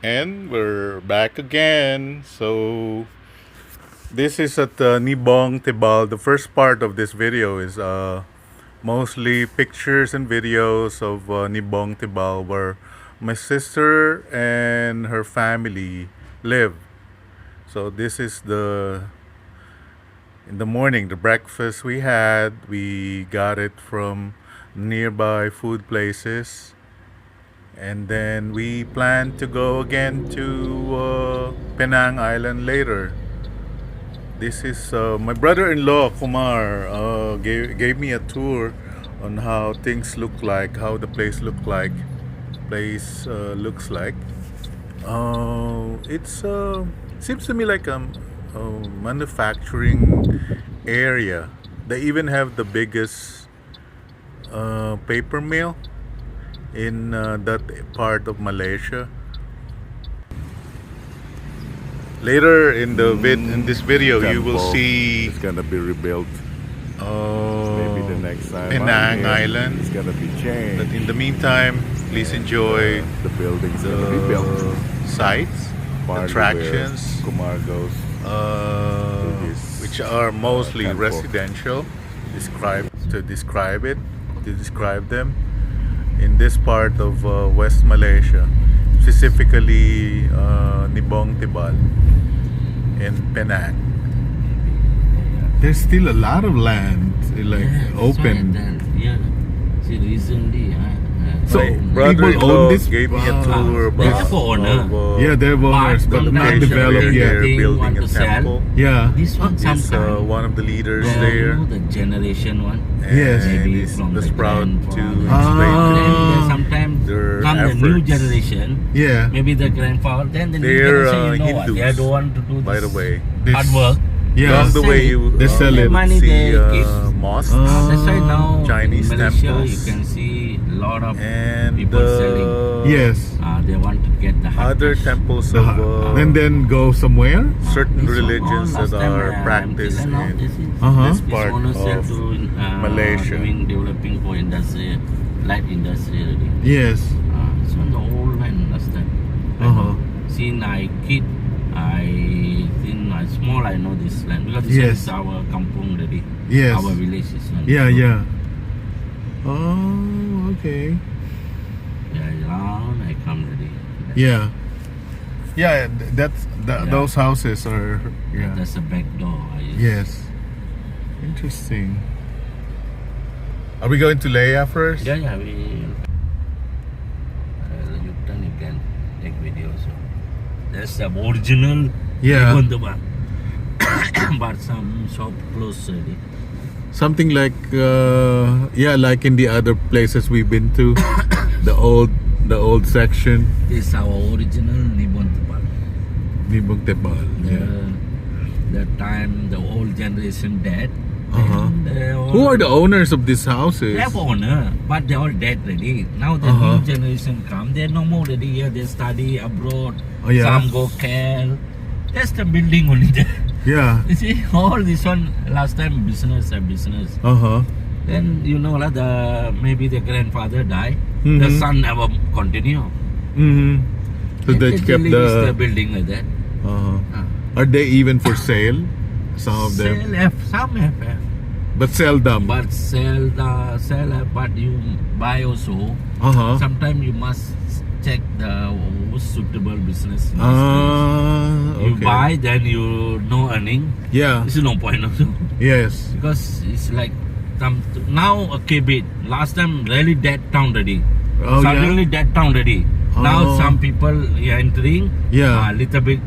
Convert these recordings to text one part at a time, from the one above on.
And we're back again. So this is at Nibong Tebal. The first part of this video is mostly pictures and videos of Nibong Tebal, where my sister and her family live. So this is in the morning, the breakfast we had. We got it from nearby food places. And then we plan to go again to Penang Island later. This is my brother-in-law, Kumar, gave me a tour on how things look like, how the place looks like. It's seems to me like a manufacturing area. They even have the biggest paper mill in that part of Malaysia. Later in this video, you will see it's gonna be rebuilt. Maybe the next time Penang Island. It's gonna be changed. But in the meantime, please enjoy the buildings gonna be built. Sites, Partly attractions, where Kumar goes, which are mostly temple. residential. To describe them in this part of West Malaysia, specifically Nibong Tebal in Penang. There's still a lot of land open. See, recently, So people brother-in-law own this- gave me a tour They about have owner. Yeah, they're owners, but not location developed where yet. they're They building want a to sell. temple. Yeah. This one, Is sometime. one of the leaders You there. know, the generation one. Yes. And Maybe he's from the the proud to grandfather. explain to Then me sometimes their come the new efforts. generation. Yeah. Maybe the grandfather. Then the new They're generation, you know what? They Hindus, don't want to do this by the way. hard work. Yeah. Along the way, you They sell it. Money see they keep. mosques That's why now Chinese in Malaysia temples. you can see a lot of and people selling. Yes. They want to get the hard other cash. temples of And then go somewhere. certain This one, religions last that time, are practiced Thailand, now in this is- Uh-huh. this part owner said of to, Malaysia. developing for industry, light industry already. Yes. So the whole land last time. Uh-huh. Since I kid, small I know this land because this Yes. is our kampung already. Yes. Our village is one. Yeah, So, yeah. Oh, okay. Yeah, around I come already. Yeah. Yeah, Yeah. those houses are. Yeah. That's a back door. Yes. Interesting. Are we going to Leia first? Yeah, we. You can take video. So that's the original. Yeah. Nibong Tebal. But some shop closed already. Something like like in the other places we've been to, the old section, This is our original Nibong Tebal. Nibong Tebal. Yeah. The time the old generation dead. Uh-huh. And they all- Who are the owners of these They houses? have owner, but they all dead already. Now the Uh-huh. new generation come. They're no more already here. They study abroad. Oh, yeah. Some go Cal. That's the building only there. Yeah. You see, all this one last time business. Uh-huh. Then you know maybe the grandfather died. The Mhm. son never continue. Mm-hmm. So they kept the the. building like that. Uh-huh. Are they even for sale? Some of them, Some have, but seldom. but but you buy also. Uh-huh. Sometimes you must check the suitable business. In this place. You Okay. buy, then you no earning. Yeah. It's no point also Yes. because it's like now okay bit. Last time really dead town already. Oh, Suddenly dead town already. Now Oh. some people entering. Yeah. A little bit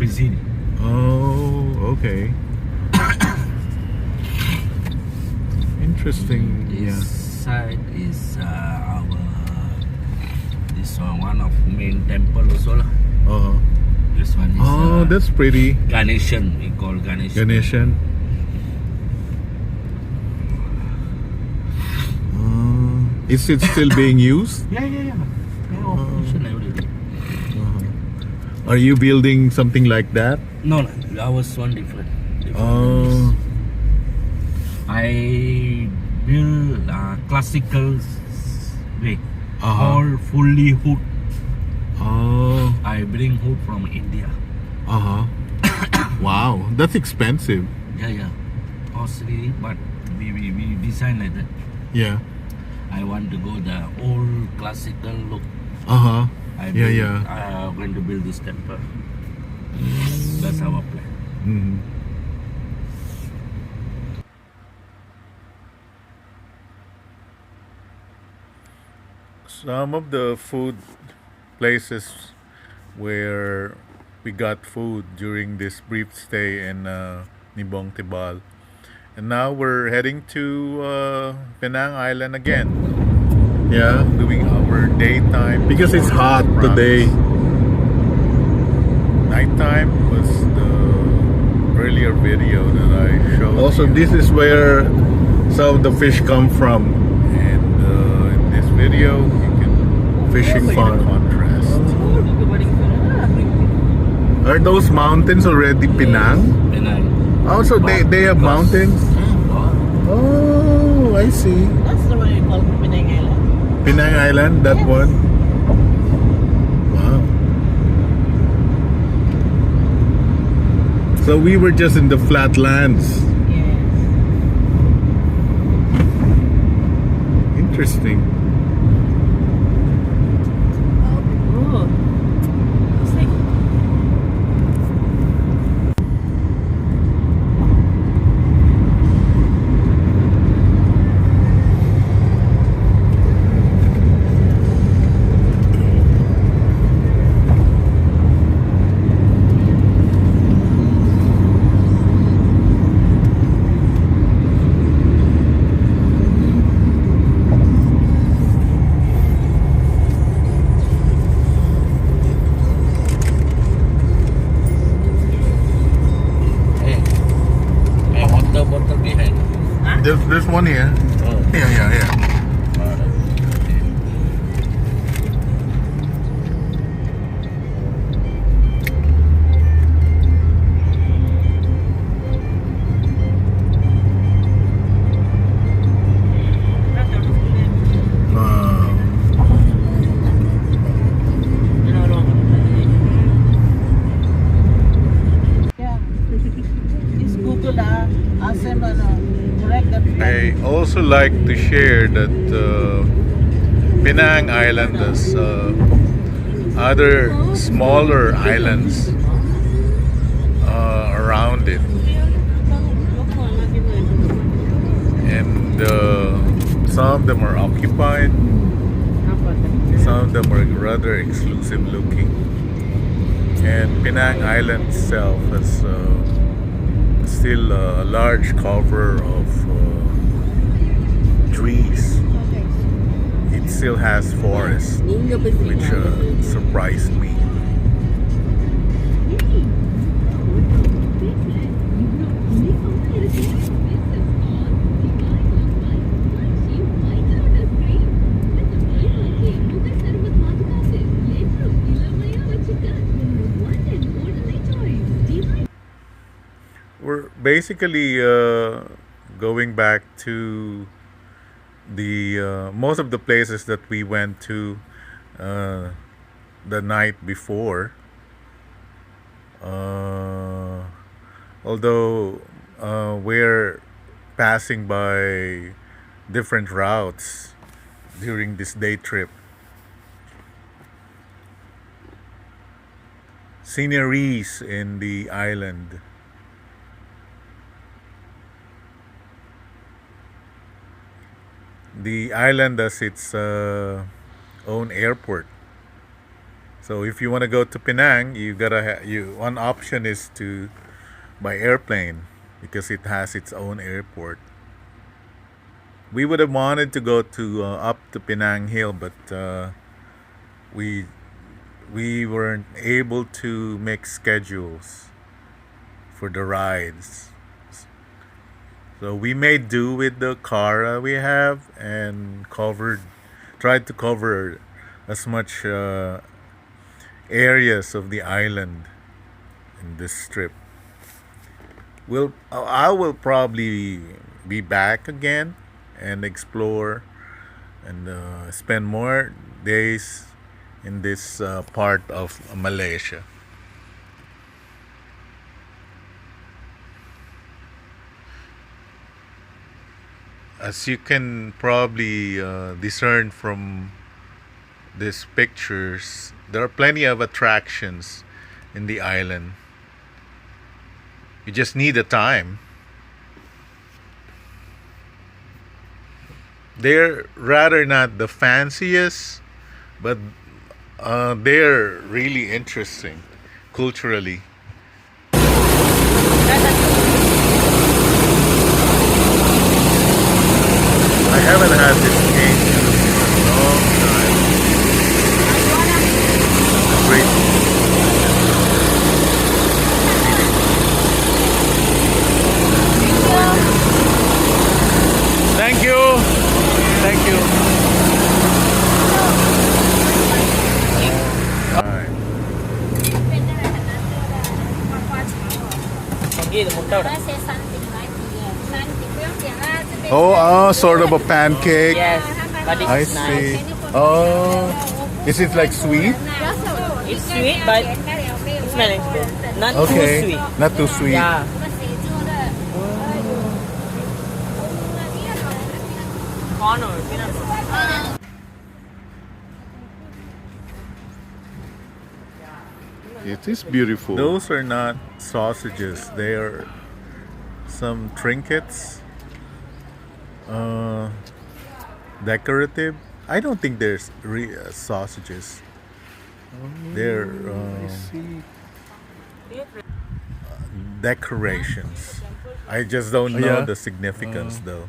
busy. Oh, okay. Interesting. This Yeah. side is this one of main temple also lah. Uh-huh. This one is Oh, that's pretty. Ganeshan. We call Ganeshan. Ganeshan. Is it still being used? Yeah. Operation everything. Are you building something like that? No, ours one different. Oh. I build classical way. Uh-huh. All fully wood. Oh. I bring food from India. Uh-huh. Wow, that's expensive. Yeah. Costly, but we design like that. Yeah. I want to go the old classical look. Uh-huh. I going to build this temple. That's our plan. Mm. Some of the food places where we got food during this brief stay in Nibong Tebal. And now we're heading to Penang Island again, Yeah. doing our daytime. Because it's hot promise. today. Nighttime was the earlier video that I showed. Also, you. this is where some of the fish come from. And in this video, you can Fishing see the farm. contrast. Are those mountains already Penang? Penang. Also, they have mountains. Oh, I see. That's the one you call Penang Island. Penang Island, that Yes. one. Wow. So we were just in the flatlands. Yes. Interesting. Oh. It's like Hey, my water bottle behind. There's one here. Oh. Yeah. Wow. yeah. It's Google ask them correct the I also like to share that Penang Island has other smaller islands around it, and some of them are occupied, some of them are rather exclusive looking, and Penang Island itself has still a large cover of trees. It still has forest, which surprised me. We're basically going back to the most of the places that we went to the night before. Although we're passing by different routes during this day trip. Sceneries in the island. The island has its own airport. So if you want to go to Penang, you gotta one option is to by airplane because it has its own airport. We would have wanted to go to up to Penang Hill, but we we weren't able to make schedules for the rides. So we made do with the car we have and tried to cover as much areas of the island in this trip. I will probably be back again and explore and spend more days in this part of Malaysia. As you can probably discern from these pictures, there are plenty of attractions in the island. You just need the time. They're rather not the fanciest, but they're really interesting culturally. I haven't had this cane juice in a long time. Great. Thank you. Thank you. Alright. Oh, sort of a pancake. Yes, but it's I nice. see. Oh, is it like sweet? It's sweet, but it's manageable. Not Okay, too sweet. not too sweet. Yeah. Corn or peanut butter. It is beautiful. Those are not sausages. They are some trinkets. Decorative. I don't think there's sausages. They're decorations. I just don't know yeah? the significance though.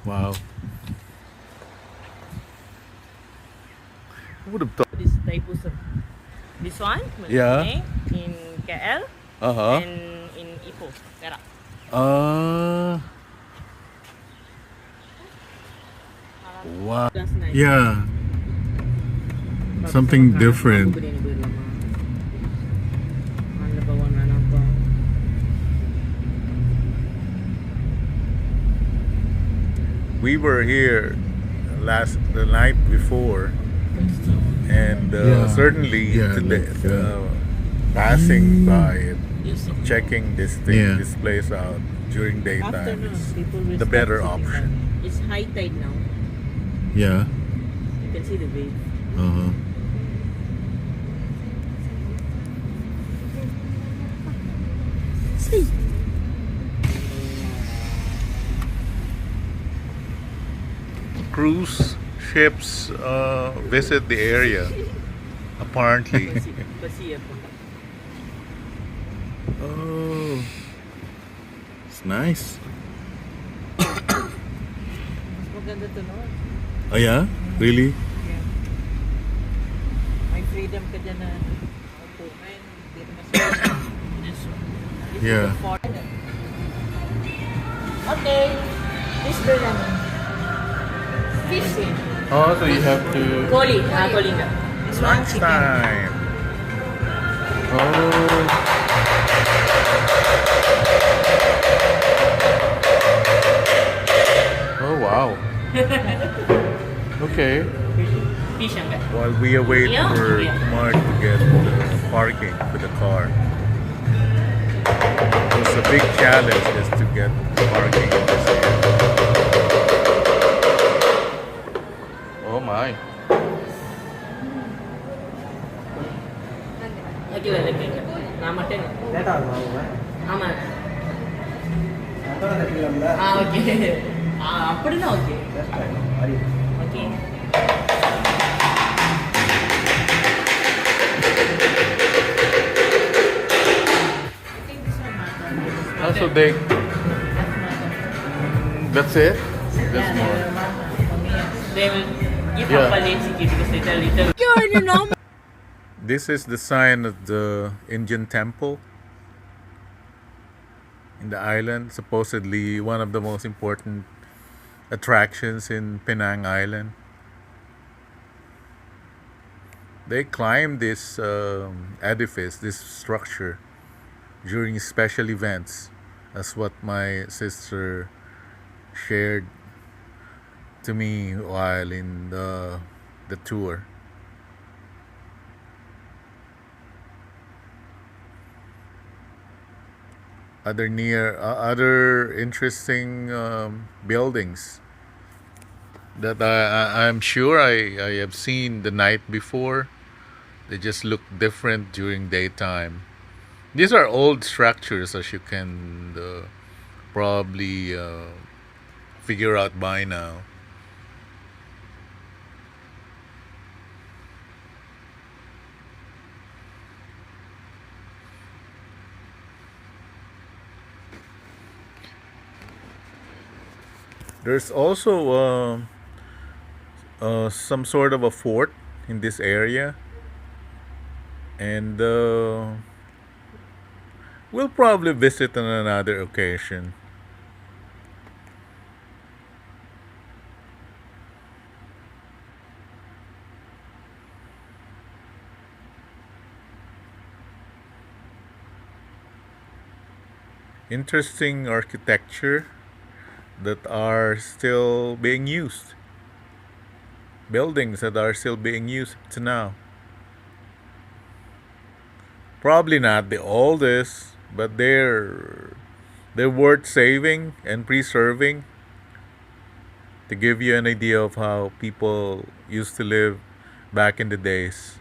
Wow. I would have thought. This type of this one, Yeah. in KL Uh-huh. and in Ipoh, Perak. Wow. That's nice. Yeah. Something different. We were here the night before, and certainly Yeah, today, like, passing by it, Yes. checking this thing, Yeah. this place out during daytime Afternoon, is people will the start better sitting option. down. It's high tide now. Yeah. You can see the wave. Uh-huh. Cruise ships visit the area, apparently. Basiya po. Oh. It's nice. Mas maganda to noon. Oh yeah? Really? Yeah. May freedom ka dyan na upo. Ngayon, hindi na masaya. This is Yeah. the fort. Okay. This version. Fish. Oh, so you have to Koli. Koli na. This one, chicken. lunchtime. Oh wow. Okay. Fish ang ganda. While we await Yeah. for Yeah. Kumar to get parking for the car. It's a big challenge is to get parking in this area. Oh my. Lagi lah, lagi. Nama ten. ஆமா okay அப்படின்னா okay okay So they. That's it. There's more. They will give Yeah. up because they tell little. This is the sign of the Indian temple in the island. Supposedly one of the most important attractions in Penang Island. They climb this edifice, this structure, during special events. That's what my sister shared to me while in the tour. Other interesting buildings that I'm sure I have seen the night before. They just look different during daytime. These are old structures, as you can probably figure out by now. There's also some sort of a fort in this area, and we'll probably visit on another occasion. Interesting architecture that are still being used, buildings that are still being used to now. Probably not the oldest, but they're worth saving and preserving to give you an idea of how people used to live back in the days.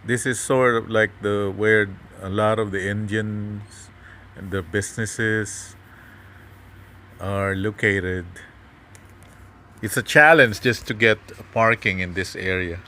This is sort of like the where a lot of the Indians and the businesses are located. It's a challenge just to get parking in this area.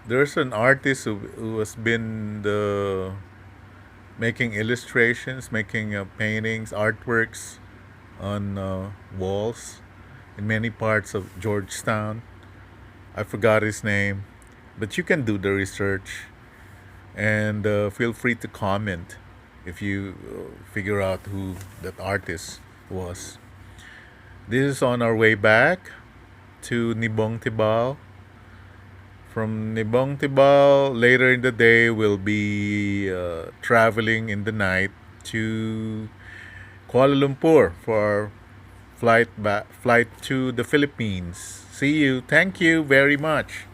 There's an artist who has been making illustrations, making paintings, artworks on walls in many parts of Georgetown. I forgot his name, but you can do the research and feel free to comment if you figure out who that artist was. This is on our way back to Nibong Tebal. From Nibong Tebal, later in the day, we'll be traveling in the night to Kuala Lumpur for our flight to the Philippines. See you. Thank you very much.